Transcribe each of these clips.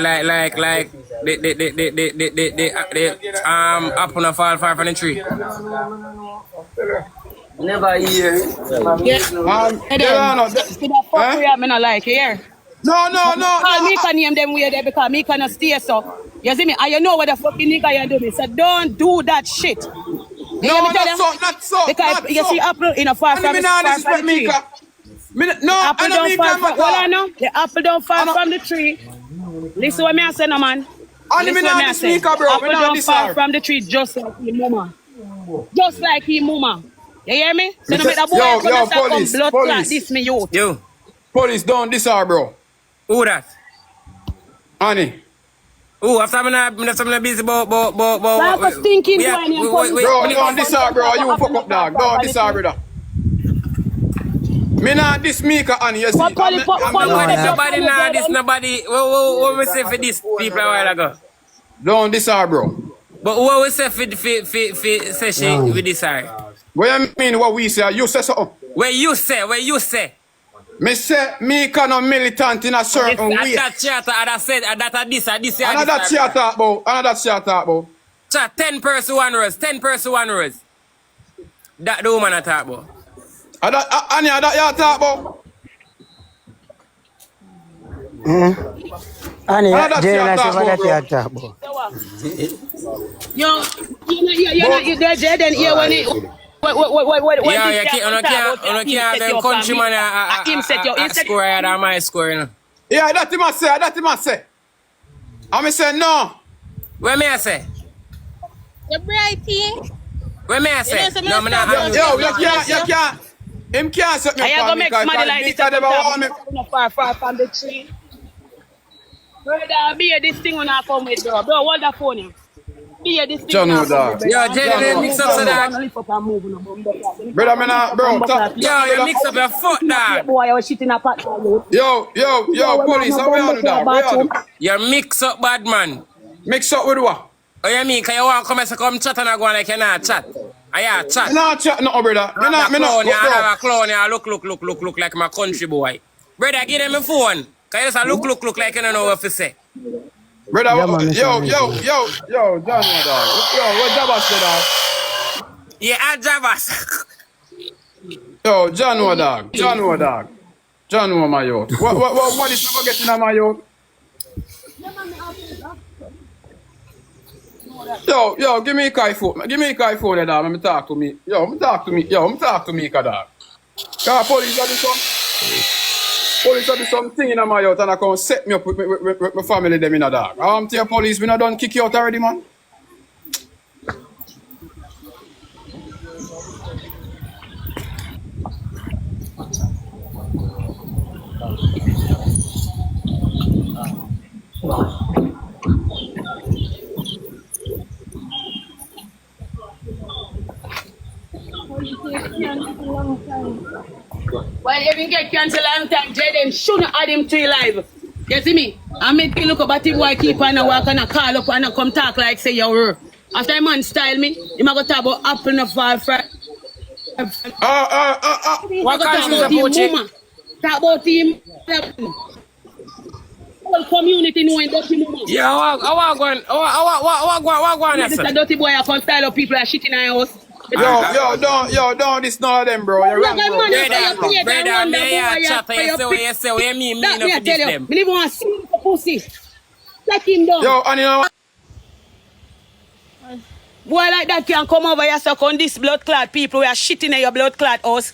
the apple not fall far from the tree. Never hear. Yeah. Me not like here. No. Call me can name them way there because me cannot stay so. You see me? And you know what the fucking nigga you do me. So don't do that shit. No, not so. Because not you so. see apple in a far from the tree. Apple don't fall from the apple don't fall from the tree. Listen what me I say, no man. Listen what me I say. Apple don't fall from the tree just like his mama. Just like his mama. You hear me? So no matter boy come police, blood clot this me youth. Yo. Police don't this her, bro. Who that? Honey. Who after me not busy but Like a stinking bro, don't this her, bro. You fuck up, dog. Don't this her, brother. Me not this Meka, honey. You see. Nobody not this, nobody. What we say for this people a while ago? Don't this her, bro. But what we say for say she with this her? What you mean what we say? You say something. Where you say? Me say Meka no militant in a certain way. That theater, I said, that this. Another theater, bro. Chat 10 person 1 rose, 10 person 1 rose. That the woman I talk about. Annie, that you talk about? Annie, Jane, I said what you talk about. Yo, you there, Jaden, here when it. What yeah, you can't have countryman a score than my score, you know. Yeah, that him say. I say no. Where me I say? You're brighty. Where me I say? No, me not. Yo, you can't. Him can't set me up. I go make money like this. Far from the tree. Brother, be this thing when I come with, bro. Bro, hold the phone here. Be this thing. John, dog. Yo, Jenny, mix up so that. Brother, me not, bro. Yo, you mix up your foot, dog. Boy, I was shitting a pot. Yo, police, how we do that? You mix up, bad man. Mix up with what? Oh, you mean? Can you want to come chat and I go like you not chat? Yeah, chat. You not chat, no, brother. You not, me not. I'm a clown, yeah. Look like my country boy. Brother, give them a phone. Can you just look like you don't know what to say? Brother, yo, John, dog. Yo, what Javas say, dog? Yeah, Javas. Yo, John, dog. John, my youth. What is you getting on my youth? Yo, give me a Kai phone. Dog. Let me talk to me. Yo, talk to me, dog. Cause police do something in my youth and I come set me up with my family them in a dog. To your police, we not done kick you out already, man. Well, if you get cancelled long time, Jaden shouldn't add him to your live. You see me? I make you look up at him while keep on and walk and call up and come talk like say you're after a man style me, you might go talk about apple in the fall for what kind of mama? Talk about him. Whole community knowing dirty mama. Yeah, I want to this a dirty boy I can style up people are shitting in our house. Yo, don't this none of them, bro. You're wrong, bro. Brother, me a chat. You say, what you mean? Me no for this them. Me live on see the pussy. Let him down. Yo, and you know boy like that can come over here suck on this blood clot people. We are shitting in your blood clot house.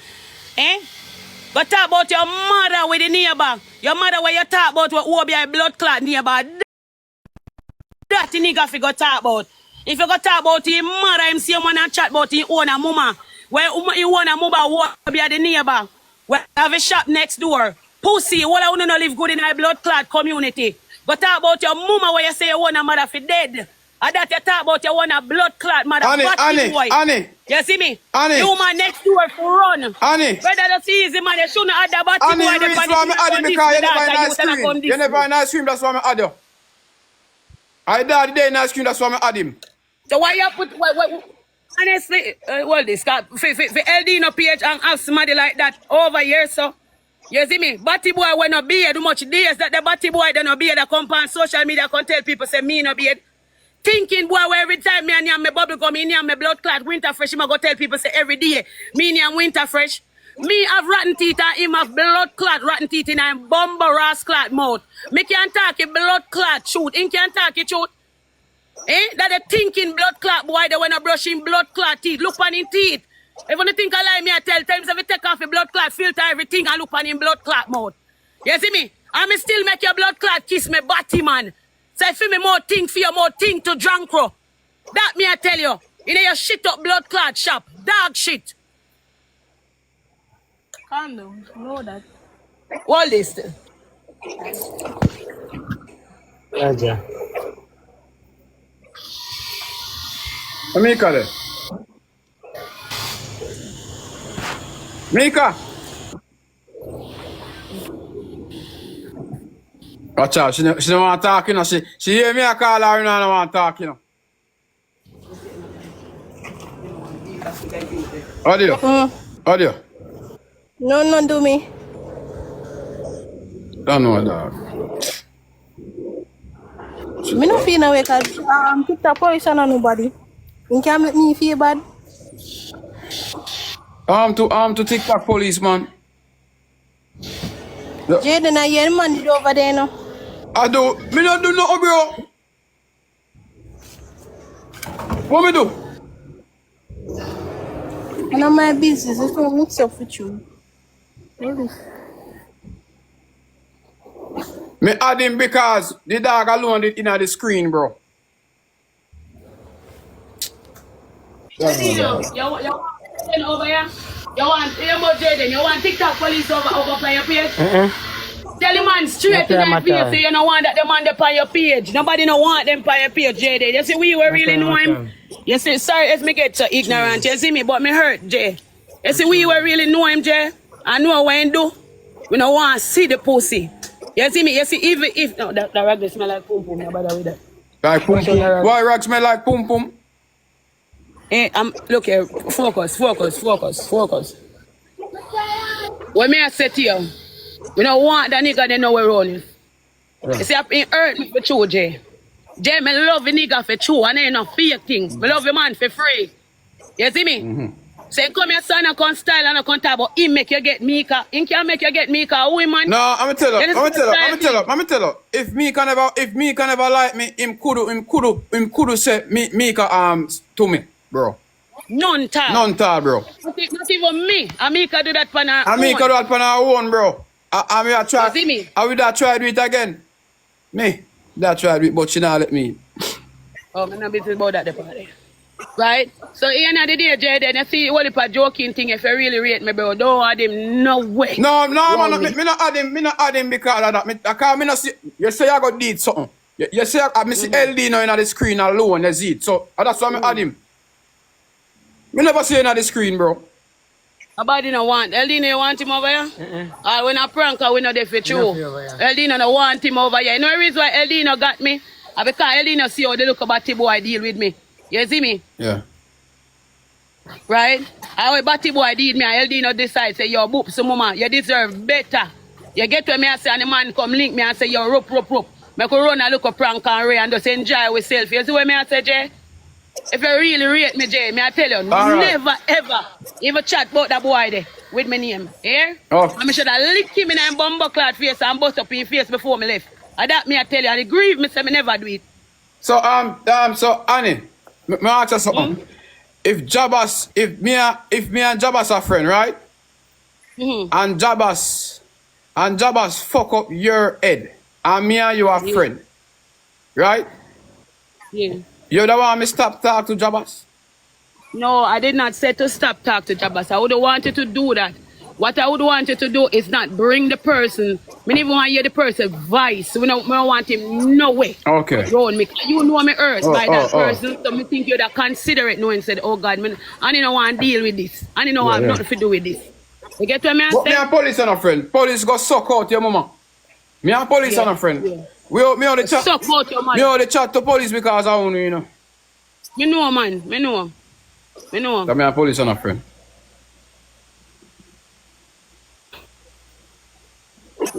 But talk about your mother with the neighbor. Your mother where you talk about what will be a blood clot neighbor. That nigga fi go talk about. If you go talk about his mother, him see him and chat about his own mama. Where he own a mama will be the neighbor. Where have a shop next door. Pussy, what I want to live good in a blood clot community. But talk about your mama where you say you want a mother fi dead. And that you talk about you want a blood clot mother. Annie. You see me? Annie. You man next door for run. Annie. Whether that's easy man, you shouldn't add the body boy. Annie, reach why me add him because you never find ice cream, that's why me add you. I died the day in ice cream, that's why me add him. So why you put, honestly, well this, for LD in a page and have somebody like that over here, so. You see me? Batty boy when no beard, how much days that the batty boy don't no beard that come on social media can tell people say me no beard. Thinking boy where every time me and you me bubble gum, me and me blood clot, winter fresh, I go tell people say every day, me and winter fresh. Me have rotten teeth and him have blood clot rotten teeth in him bumble ras clot mouth. Me can't talk a blood clot shoot. Him can't talk it shoot. Eh? That the thinking blood clot boy they when I brush him blood clot teeth. Look on him teeth. If you think I lie, me I tell times if you take off your blood clot filter everything and look on him blood clot mouth. You see me? I me still make your blood clot kiss me body man. So if me more thing for you, more thing to drunk crow. That me I tell you. In your shit up blood clot shop. Dog shit. Calm down. Know that. What this? Raja. Meka there. Meka. Watch out, she don't want to talk, you know. She hear me, I call her, you know, I don't want to talk, you know. Audio. Audio. No, do me. Don't know, dog. Me no feel no way because TikTok police and nobody. You can't make me feel bad. To TikTok police, man. Jaden, I hear man did over there now. I do. Me not do nothing, bro. What me do? None of my business. It's not mix up with you. Really? Me add him because the dog alone did in the screen, bro. You want Jaden over here? You want Jaden? You want TikTok police over by your page? Tell the man straight in the face, so you don't want that the man up on your page. Nobody don't want them on your page, Jaden. You see, we were really know him. You see, sorry if me get so ignorant. You see me, but me hurt, Jay. You see, we were really know him, Jay. I know what he do. We don't want to see the pussy. You see me? You see, even if no, that rag smell like pum pum. No bother with that. Like pum pum. Why rag smell like pum pum? Look here. Focus. What me I say to you? We don't want that nigga they know we're running. Yeah. You see, it hurt me for true, Jay. Jay, me love the nigga for true, and ain't no fake things. Me love the man for free. You see me? So come here, son, and come style and come talk about him make you get Meka. He can't make you get Meka, who man? No, I'm tell you. If Meka never like me, him could say Meka to me, bro. None talk, bro. Not even me. Meka do that for her own. Meka do that for her own, bro. I try. See me? I will that try to do it again. Me, that try to do it, but she not let me. Oh, I'm not busy about that the party. Right? So in the day, Jay, then you see what if a joking thing, if you really rate me, bro, don't add him no way. No, man, me not add him because of that. Me not see, you say I got did something. You say I see LD now in the screen alone, you see it. So that's why I add him. Me never see him on the screen, bro. Nobody no want. LD no want him over here? Or when I prank, we know they for true. LD no want him over here. You know the reason why LD no got me? Because LD no see how they look about the boy deal with me. You see me? Yeah. Right? How Batty boy did me and LD no decide, say, yo, boop, so mama, you deserve better. You get to me and say, and the man come link me and say, yo, rope. Me could run and look a prank and Ray and just enjoy yourself. You see what me I say, Jay? If you really rate me, Jay, me I tell you, never, ever, even chat about that boy there with my name. Yeah? Oh. And I should have licked him in a bumble clad face and bust up his face before me left. And that me I tell you, and it grieve me, say me never do it. So, so, Annie, me ask you something. If me and Jabas are friends, right? And Jabas fuck up your head, and me and you are friend, right? Yeah. You don't want me stop talk to Jabas? No, I did not say to stop talk to Jabas. I would want you to do that. What I would want you to do is not bring the person. Me even want to hear the person's voice. We don't want him no way. Okay. Me. You know me hurt by that person. So me think you'd consider it knowing said, oh God, I don't want to deal with this. I don't have nothing to do with this. You get what I But me and police are a friend. Police go suck out your mama. Me and police are a friend. Yeah. Me only chat. Suck out your man. Me only chat to police because I own you know. Me know, man. Me know. So me and police are a friend.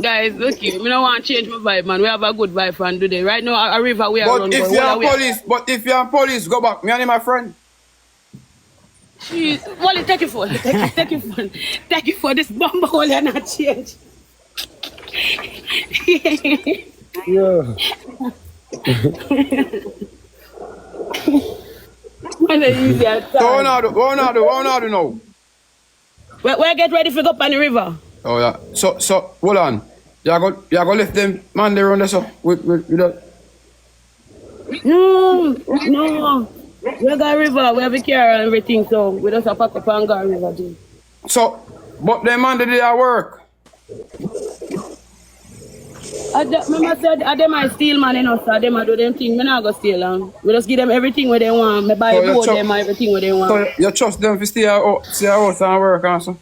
Guys, look here. We don't want to change my vibe, man. We have a good vibe for today. Right now, a river we are But run. if you're police, go back. Me and my friend. Wally, take it for. Take it for. Take it for this bomber. Wally, not change. Yo. So what do now? Where get ready for go up on the river? Oh yeah. So hold on. You go lift them man there on there so with that. No. We got river, we have a car and everything, so we just have to pack up and go river, dude. So, but them man did their work. Remember said, them I steal man, you know, so them I do them thing, me not go steal them. We just give them everything what they want. Me buy both them everything what they want. So you trust them to stay out and work also?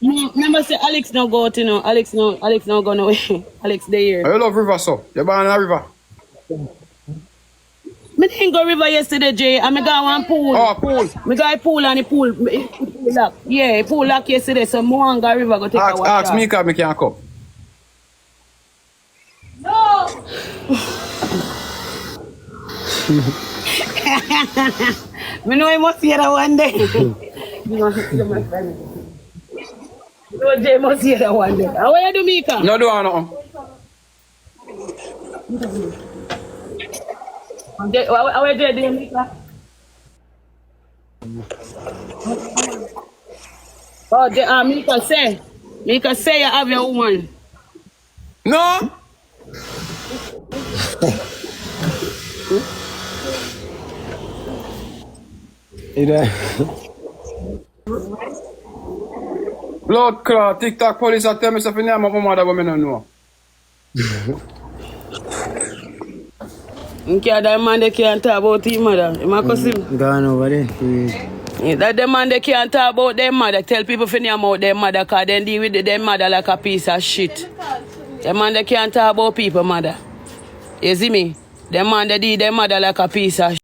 No, remember say Alex no go out, you know. Alex no go nowhere. Alex they here. I love river so. You're born in a river. Me didn't go river yesterday, Jay, and me got one pool. Oh, pool. Me got a pool and the pool lock. Yeah, pool lock yesterday, so me want go river go take a water. Ask Meka, me can't come. No! Me know I must hear that one day. No, Jay must hear that one day. How are you do, Meka? No do nothing. How are you doing, Meka? Oh, Meka say you have your woman. No? Blood clot, TikTok police are telling me something name of my mother but I don't know. Okay, that man they can't talk about his mother. You might cousin. Gone over there. Yeah, that the man they can't talk about their mother. Tell people to name out their mother because they deal with their mother like a piece of shit. The man they can't talk about people mother. You see me? The man they deal their mother like a piece of shit.